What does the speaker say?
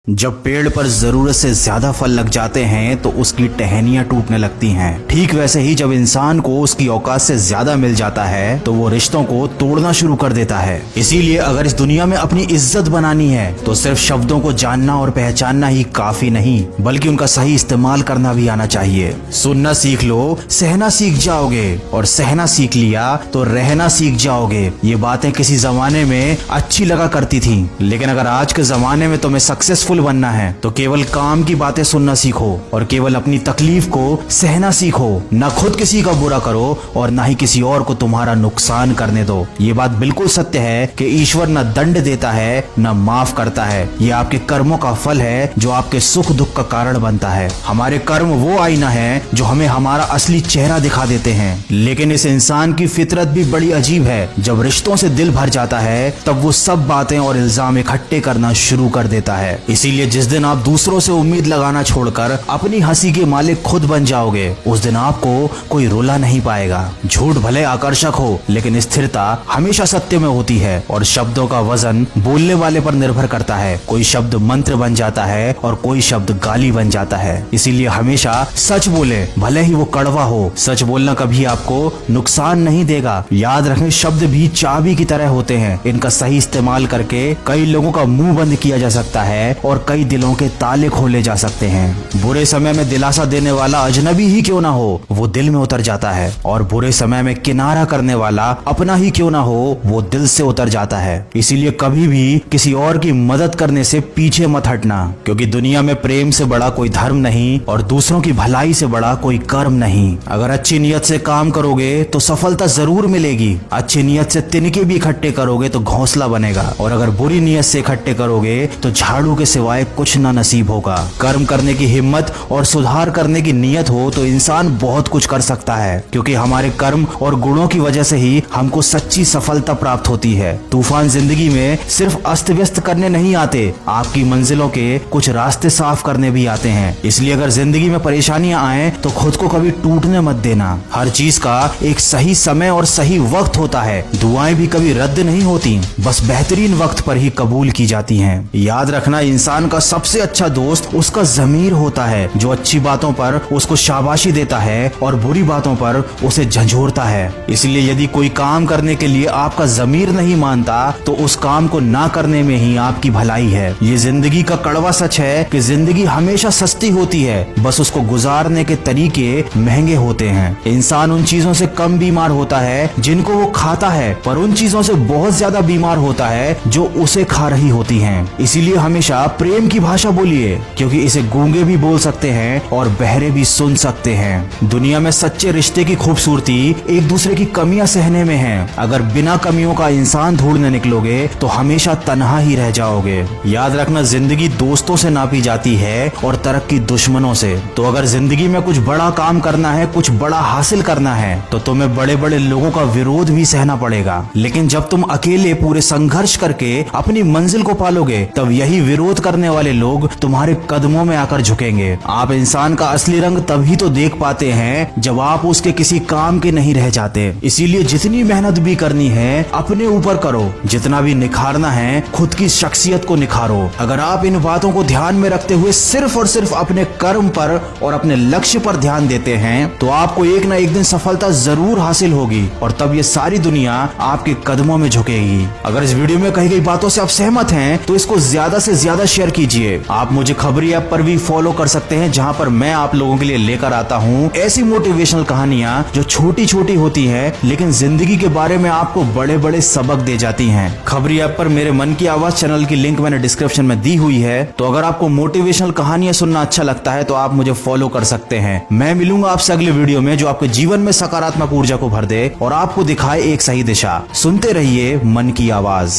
जब पेड़ पर जरूरत से ज्यादा फल लग जाते हैं तो उसकी टहनियां टूटने लगती हैं। ठीक वैसे ही जब इंसान को उसकी औकात से ज्यादा मिल जाता है तो वो रिश्तों को तोड़ना शुरू कर देता है। इसीलिए अगर इस दुनिया में अपनी इज्जत बनानी है तो सिर्फ शब्दों को जानना और पहचानना ही काफी नहीं, बल्कि उनका सही इस्तेमाल करना भी आना चाहिए। सुनना सीख लो, सहना सीख जाओगे, और सहना सीख लिया तो रहना सीख जाओगे। ये बातें किसी जमाने में अच्छी लगा करती थी, लेकिन अगर आज के जमाने में तुम्हें सक्सेसफुल बनना है तो केवल काम की बातें सुनना सीखो और केवल अपनी तकलीफ को सहना सीखो। न खुद किसी का बुरा करो और न ही किसी और को तुम्हारा नुकसान करने दो। ये बात बिल्कुल सत्य है कि ईश्वर न दंड देता है न माफ करता है। ये आपके कर्मों का फल है जो आपके सुख दुख का कारण बनता है। हमारे कर्म वो आईना है जो हमें हमारा असली चेहरा दिखा देते हैं। लेकिन इस इंसान की फितरत भी बड़ी अजीब है। जब रिश्तों से दिल भर जाता है तब वो सब बातें और इल्जाम इकट्ठे करना शुरू कर देता है। इसीलिए जिस दिन आप दूसरों से उम्मीद लगाना छोड़कर अपनी हंसी के मालिक खुद बन जाओगे, उस दिन आपको कोई रुला नहीं पाएगा। झूठ भले आकर्षक हो, लेकिन स्थिरता हमेशा सत्य में होती है, और शब्दों का वजन बोलने वाले पर निर्भर करता है। कोई शब्द मंत्र बन जाता है और कोई शब्द गाली बन जाता है। इसीलिए हमेशा सच बोले, भले ही वो कड़वा हो। सच बोलना कभी आपको नुकसान नहीं देगा। याद रखें, शब्द भी चाबी की तरह होते हैं। इनका सही इस्तेमाल करके कई लोगों का मुंह बंद किया जा सकता है और कई दिलों के ताले खोले जा सकते हैं। बुरे समय में दिलासा देने वाला अजनबी ही क्यों ना हो, वो दिल में उतर जाता है, और बुरे समय में किनारा करने वाला अपना ही क्यों ना हो, वो दिल से उतर जाता है। इसीलिए कभी भी किसी और की मदद करने से पीछे मत हटना, क्योंकि दुनिया में प्रेम से बड़ा कोई धर्म नहीं और दूसरों की भलाई से बड़ा कोई कर्म नहीं। अगर अच्छी नियत से काम करोगे तो सफलता जरूर मिलेगी। अच्छी नियत से तिनके भी इकट्ठे करोगे तो घोंसला बनेगा, और अगर बुरी नियत से इकट्ठे करोगे तो झाड़ू के सिवाय कुछ ना नसीब होगा। कर्म करने की हिम्मत और सुधार करने की नियत हो तो इंसान बहुत कुछ कर सकता है, क्योंकि हमारे कर्म और गुणों की वजह से ही हमको सच्ची सफलता प्राप्त होती है। तूफान जिंदगी में सिर्फ अस्त व्यस्त करने नहीं आते, आपकी मंजिलों के कुछ रास्ते साफ करने भी आते हैं। इसलिए अगर जिंदगी में परेशानियां आए तो खुद को कभी टूटने मत देना। हर चीज का एक सही समय और सही वक्त होता है। दुआएं भी कभी रद्द नहीं होती, बस बेहतरीन वक्त पर ही कबूल की जाती हैं। याद रखना, इंसान का सबसे अच्छा दोस्त उसका ज़मीर होता है, जो अच्छी बातों पर उसको शाबाशी देता है और बुरी बातों पर उसे झंझोरता है। इसलिए यदि कोई काम करने के लिए आपका ज़मीर नहीं मानता तो उस काम को ना करने में ही आपकी भलाई है। ये जिंदगी का कड़वा सच है कि जिंदगी हमेशा सस्ती होती है, बस उसको गुजारने के तरीके महंगे होते हैं। इंसान उन चीजों से कम बीमार होता है जिनको वो खाता है, पर उन चीजों से बहुत ज्यादा बीमार होता है जो उसे खा रही होती हैं। इसीलिए हमेशा प्रेम की भाषा बोलिए, क्योंकि इसे गूंगे भी बोल सकते हैं और बहरे भी सुन सकते हैं। दुनिया में सच्चे रिश्ते की खूबसूरती एक दूसरे की कमियां सहने में है। अगर बिना कमियों का इंसान ढूंढने निकलोगे तो हमेशा तन्हा ही रह जाओगे। याद रखना, जिंदगी दोस्तों से नापी जाती है और तरक्की दुश्मनों से। तो अगर जिंदगी में कुछ बड़ा काम करना है, कुछ बड़ा हासिल करना है, तो तुम्हें बड़े बड़े लोगों का विरोध भी सहना पड़ेगा। लेकिन जब तुम अकेले पूरे संघर्ष करके अपनी मंजिल को पालोगे, तब यही विरोध करने वाले लोग तुम्हारे कदमों में आकर झुकेंगे। आप इंसान का असली रंग तभी तो देख पाते हैं जब आप उसके किसी काम के नहीं रह जाते। इसीलिए जितनी मेहनत भी करनी है अपने ऊपर करो, जितना भी निखारना है खुद की शख्सियत को निखारो। अगर आप इन बातों को ध्यान में रखते हुए सिर्फ और सिर्फ अपने कर्म पर और अपने लक्ष्य पर ध्यान देते हैं तो आपको एक ना एक दिन सफलता जरूर हासिल होगी, और तब ये सारी दुनिया आपके कदमों में झुकेगी। अगर इस वीडियो में कही गई बातों से आप सहमत हैं तो इसको ज्यादा से ज्यादा शेयर कीजिए। आप मुझे खबरी ऐप पर भी फॉलो कर सकते हैं, जहां पर मैं आप लोगों के लिए लेकर आता हूं ऐसी मोटिवेशनल कहानियां जो छोटी छोटी होती हैं लेकिन जिंदगी के बारे में आपको बड़े बड़े सबक दे जाती हैं। खबरी ऐप पर मेरे मन की आवाज चैनल की लिंक मैंने डिस्क्रिप्शन में दी हुई है, तो अगर आपको मोटिवेशनल कहानियां सुनना अच्छा लगता है तो आप मुझे फॉलो कर सकते हैं। मैं मिलूंगा आपसे अगले वीडियो में जो आपके जीवन में सकारात्मक ऊर्जा को भर दे और आपको दिखाए एक सही दिशा। सुनते रहिए मन की आवाज।